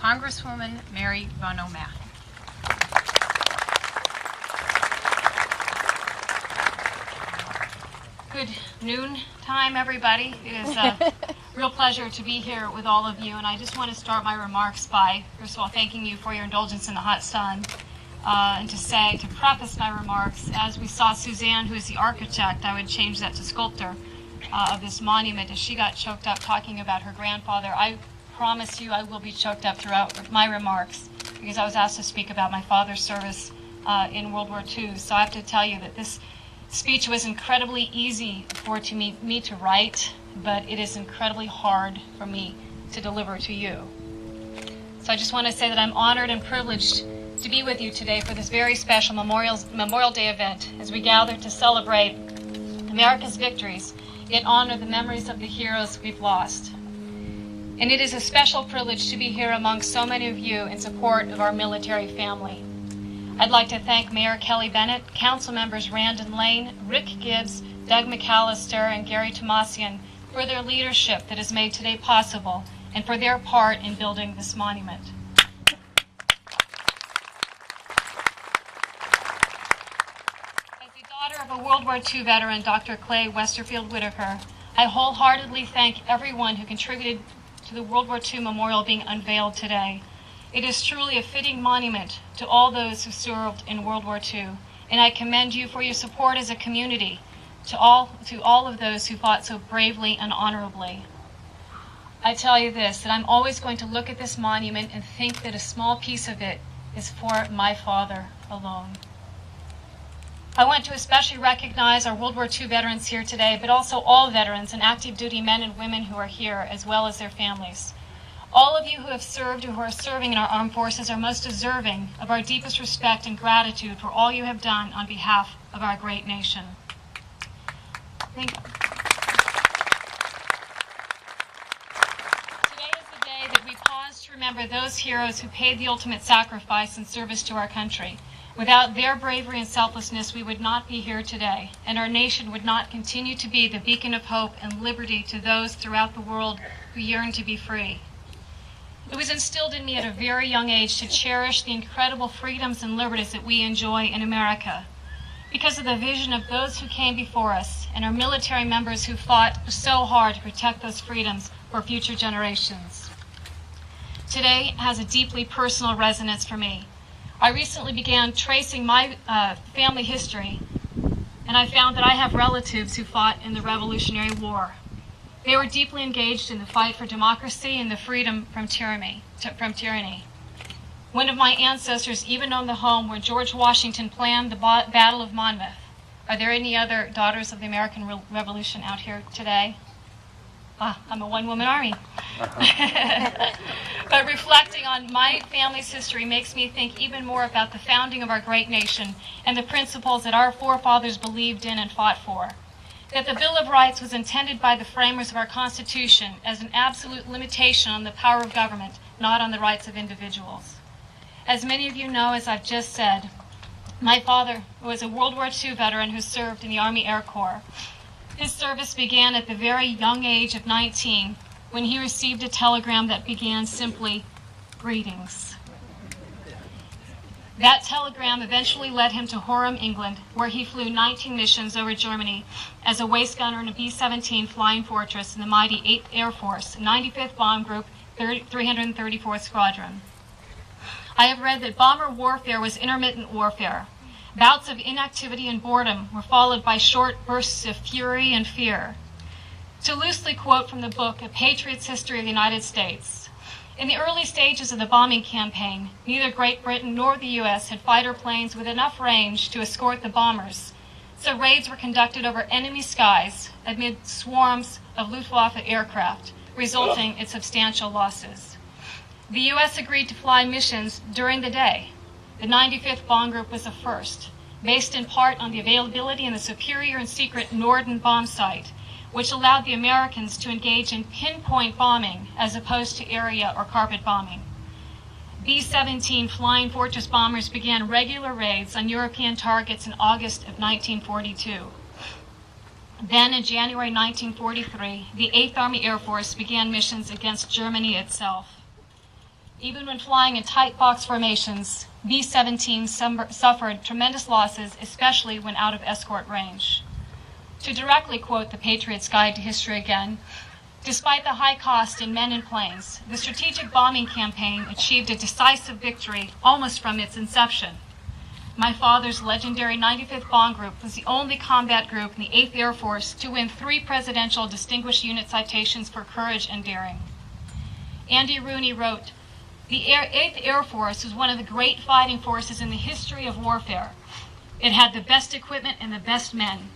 Congresswoman Mary Bono Mack. Good noon time, everybody. It is a real pleasure to be here with all of you, and I just want to start my remarks by, first of all, thanking you for your indulgence in the hot sun, and to preface my remarks, as we saw Suzanne, who is the architect, I would change that to sculptor, of this monument, as she got choked up talking about her grandfather. I promise you I will be choked up throughout my remarks, because I was asked to speak about my father's service in World War II. So I have to tell you that this speech was incredibly easy for me to write, but it is incredibly hard for me to deliver to you. So I just want to say that I'm honored and privileged to be with you today for this very special Memorial Day event, as we gather to celebrate America's victories, yet honor the memories of the heroes we've lost. And it is a special privilege to be here among so many of you in support of our military family. I'd like to thank Mayor Kelly Bennett, Council Members Randon Lane, Rick Gibbs, Doug McAllister, and Gary Tomasian for their leadership that has made today possible, and for their part in building this monument. As the daughter of a World War II veteran, Dr. Clay Westerfield Whitaker, I wholeheartedly thank everyone who contributed to the World War II memorial being unveiled today. It is truly a fitting monument to all those who served in World War II, and I commend you for your support as a community to all of those who fought so bravely and honorably. I tell you this, that I'm always going to look at this monument and think that a small piece of it is for my father alone. I want to especially recognize our World War II veterans here today, but also all veterans and active duty men and women who are here, as well as their families. All of you who have served or who are serving in our armed forces are most deserving of our deepest respect and gratitude for all you have done on behalf of our great nation. Thank you. Today is the day that we pause to remember those heroes who paid the ultimate sacrifice in service to our country. Without their bravery and selflessness, we would not be here today, and our nation would not continue to be the beacon of hope and liberty to those throughout the world who yearn to be free. It was instilled in me at a very young age to cherish the incredible freedoms and liberties that we enjoy in America, because of the vision of those who came before us and our military members who fought so hard to protect those freedoms for future generations. Today has a deeply personal resonance for me. I recently began tracing my family history, and I found that I have relatives who fought in the Revolutionary War. They were deeply engaged in the fight for democracy and the freedom from tyranny. One of my ancestors even owned the home where George Washington planned the Battle of Monmouth. Are there any other daughters of the American Revolution out here today? I'm a one-woman army. But reflecting on my family's history makes me think even more about the founding of our great nation and the principles that our forefathers believed in and fought for. That the Bill of Rights was intended by the framers of our Constitution as an absolute limitation on the power of government, not on the rights of individuals. As many of you know, as I've just said, my father was a World War II veteran who served in the Army Air Corps. His service began at the very young age of 19 when he received a telegram that began simply, "Greetings." That telegram eventually led him to Horsham, England, where he flew 19 missions over Germany as a waist gunner in a B-17 Flying Fortress in the mighty 8th Air Force, 95th Bomb Group, 334th Squadron. I have read that bomber warfare was intermittent warfare. Bouts of inactivity and boredom were followed by short bursts of fury and fear. To loosely quote from the book, A Patriot's History of the United States, in the early stages of the bombing campaign, neither Great Britain nor the U.S. had fighter planes with enough range to escort the bombers, so raids were conducted over enemy skies amid swarms of Luftwaffe aircraft, resulting in substantial losses. The U.S. agreed to fly missions during the day. The 95th Bomb Group was the first, based in part on the availability in the superior and secret Norden bomb site, which allowed the Americans to engage in pinpoint bombing as opposed to area or carpet bombing. B-17 Flying Fortress bombers began regular raids on European targets in August of 1942. Then in January 1943, the 8th Army Air Force began missions against Germany itself. Even when flying in tight box formations, B-17 suffered tremendous losses, especially when out of escort range. To directly quote the Patriot's Guide to History again, despite the high cost in men and planes, the strategic bombing campaign achieved a decisive victory almost from its inception. My father's legendary 95th Bomb Group was the only combat group in the 8th Air Force to win 3 Presidential Distinguished Unit citations for courage and daring. Andy Rooney wrote, "The 8th Air Force was one of the great fighting forces in the history of warfare. It had the best equipment and the best men,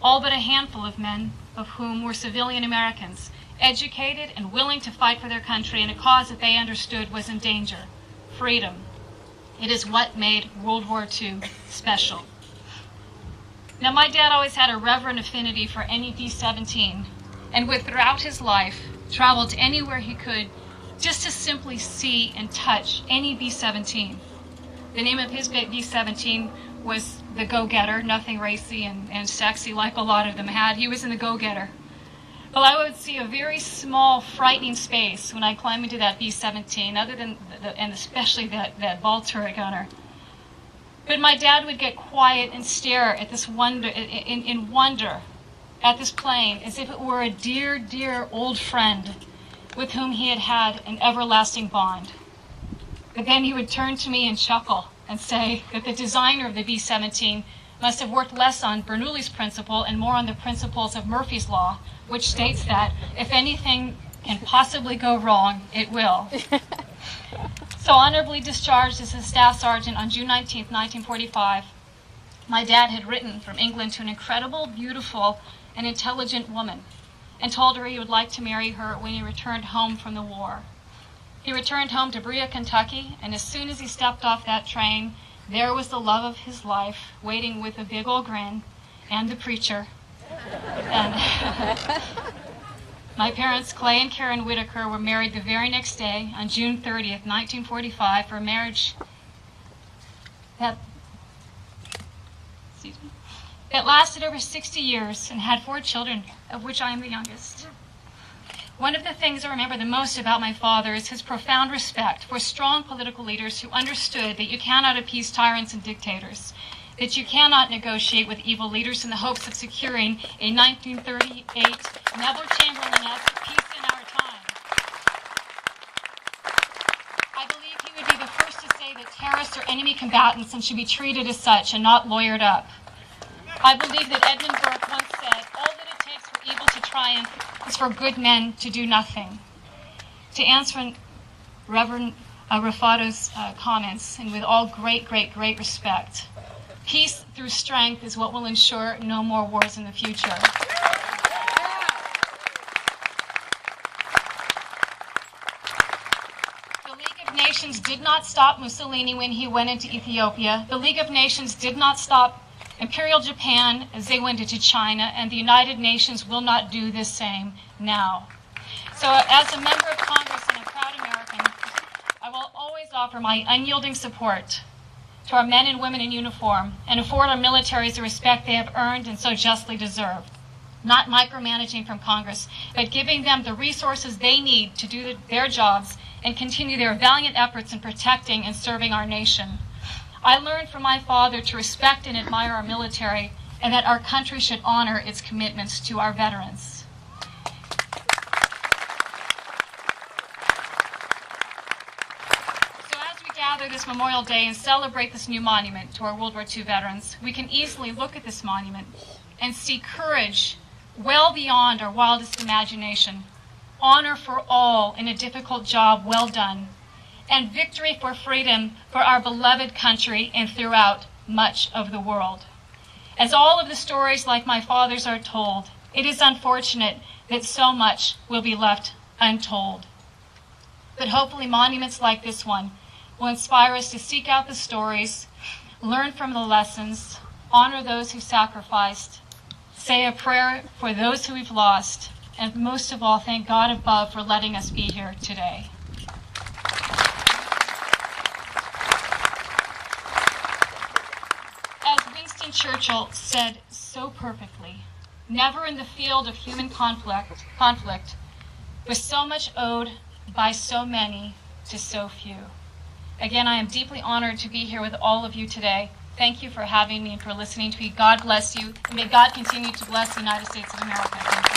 all but a handful of men, of whom were civilian Americans, educated and willing to fight for their country in a cause that they understood was in danger, freedom. It is what made World War II special." Now, my dad always had a reverent affinity for any B-17, and would throughout his life travel to anywhere he could just to simply see and touch any B-17. The name of his B-17 was the Go-Getter, nothing racy and sexy like a lot of them had. He was in the Go-Getter. Well, I would see a very small, frightening space when I climbed into that B-17, other than, and especially that ball turret gunner. But my dad would get quiet and stare at this wonder, in wonder at this plane, as if it were a dear, dear old friend with whom he had had an everlasting bond. But then he would turn to me and chuckle and say that the designer of the B-17 must have worked less on Bernoulli's principle and more on the principles of Murphy's Law, which states that if anything can possibly go wrong, it will. So honorably discharged as a staff sergeant on June 19, 1945, my dad had written from England to an incredible, beautiful, and intelligent woman, and told her he would like to marry her when he returned home from the war. He returned home to Brea, Kentucky, and as soon as he stepped off that train, there was the love of his life, waiting with a big old grin, and the preacher. And my parents, Clay and Karen Whitaker, were married the very next day, on June 30th, 1945, for a marriage that lasted over 60 years and had 4 children, of which I am the youngest. One of the things I remember the most about my father is his profound respect for strong political leaders who understood that you cannot appease tyrants and dictators, that you cannot negotiate with evil leaders in the hopes of securing a 1938 Neville Chamberlain-esque peace in our time. I believe he would be the first to say that terrorists are enemy combatants and should be treated as such and not lawyered up. I believe that Edmund Burke once said, "All that it takes for evil to triumph is for good men to do nothing." To answer Reverend Rafado's comments, and with all great respect, peace through strength is what will ensure no more wars in the future. The League of Nations did not stop Mussolini when he went into Ethiopia. The League of Nations did not stop Imperial Japan as they went into China, and the United Nations will not do the same now. So as a member of Congress and a proud American, I will always offer my unyielding support to our men and women in uniform and afford our militaries the respect they have earned and so justly deserve. Not micromanaging from Congress, but giving them the resources they need to do their jobs and continue their valiant efforts in protecting and serving our nation. I learned from my father to respect and admire our military, and that our country should honor its commitments to our veterans. So as we gather this Memorial Day and celebrate this new monument to our World War II veterans, we can easily look at this monument and see courage well beyond our wildest imagination, honor for all in a difficult job well done, and victory for freedom for our beloved country and throughout much of the world. As all of the stories like my father's are told, it is unfortunate that so much will be left untold. But hopefully monuments like this one will inspire us to seek out the stories, learn from the lessons, honor those who sacrificed, say a prayer for those who we've lost, and most of all, thank God above for letting us be here today. Churchill said so perfectly, never in the field of human conflict was so much owed by so many to so few. Again, I am deeply honored to be here with all of you today. Thank you for having me and for listening to me. God bless you, and may God continue to bless the United States of America. Thank you.